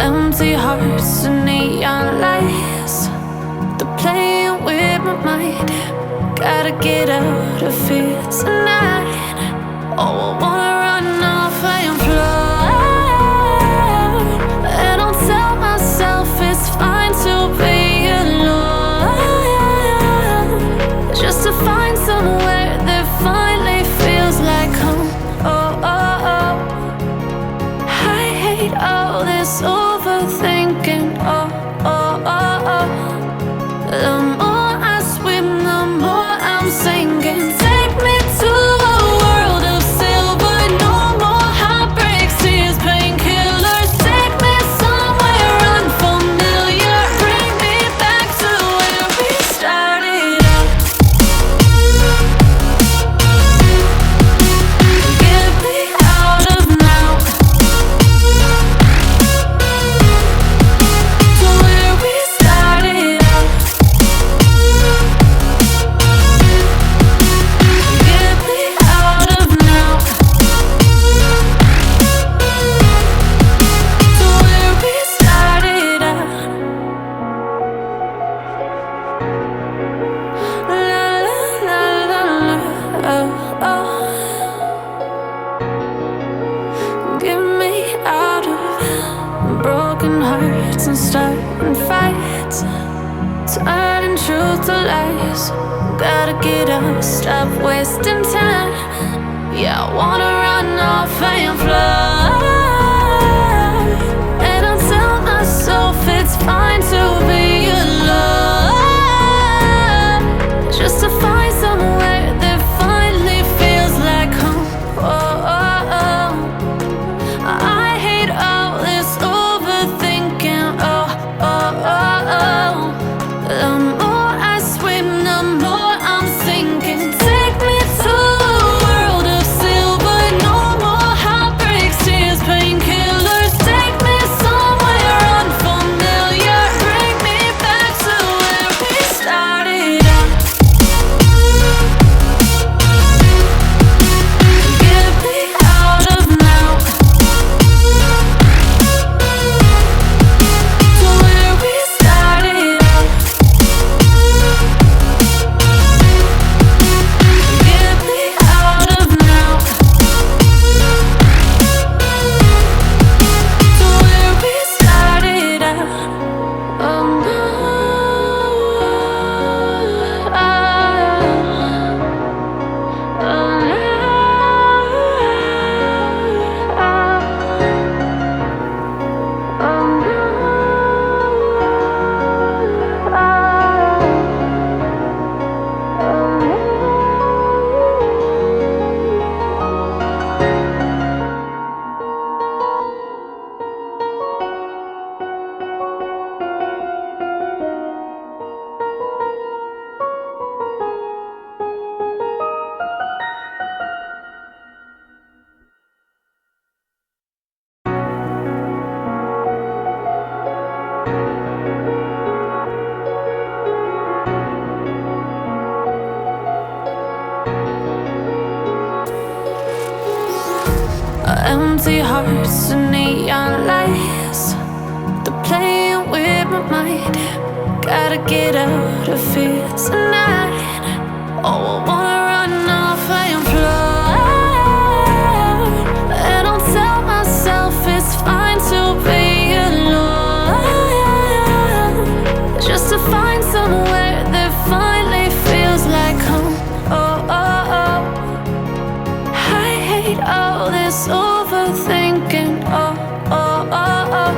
Empty hearts and neon lights, they're playing with my mind. Gotta get out of here tonight. Oh, I wanna run off and fly. And I'll tell myself it's fine to be alone, just to find somewhere that finally feels like home. Oh, oh, oh. I hate all this overthinking. Oh, oh, oh, oh. The more I swim, the more I'm sinking. Take me to a world of silver. No more heartbreaks, tears, painkillers. Take me somewhere unfamiliar. Bring me back to where we started out. Get me out of now, to where we started out. Get me out of now, to where we started out. La la la la la, oh, oh. Get me out of broken hearts and starting fights, turning truth to lies. Gotta get up, stop wasting time. Yeah, I wanna run off and fly. And I'll tell myself it's fine to be alone, just to find somewhere that finally feels like home. Oh, oh, oh. I hate all this overthinking. Oh, oh, oh, oh. The more I swim, the more I'm sinking. Take me to a world of silver. No more heartbreaks, tears, painkillers. Take me somewhere unfamiliar. Bring me back to where we started out. Get me out of now, to where we started out. Get me out of now, to where we started out. Oh no, oh no. Empty hearts and neon lights, they're playing with my mind. Gotta get out of here tonight. Oh, I wanna run off and fly. And I'll tell myself it's fine to be alone, just to find somewhere that finally feels like home. Oh, oh, oh. I hate all this overthinking. Oh, oh, oh, oh.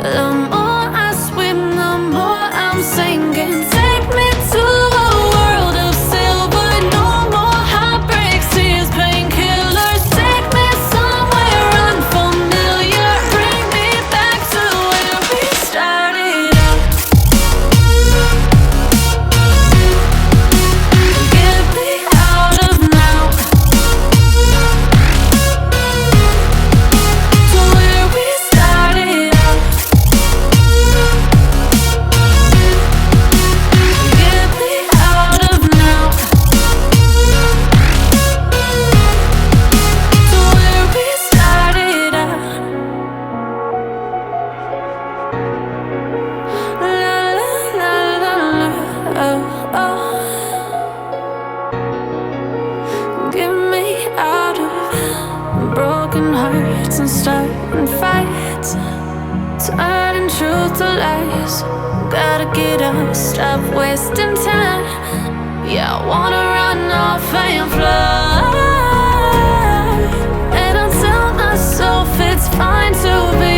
The more I swim, the more I'm sinking. Take me to a world of silver. and starting fights, turning truth to lies. Gotta get up, stop wasting time. Yeah, I wanna run off and fly. And I'll tell myself it's fine to be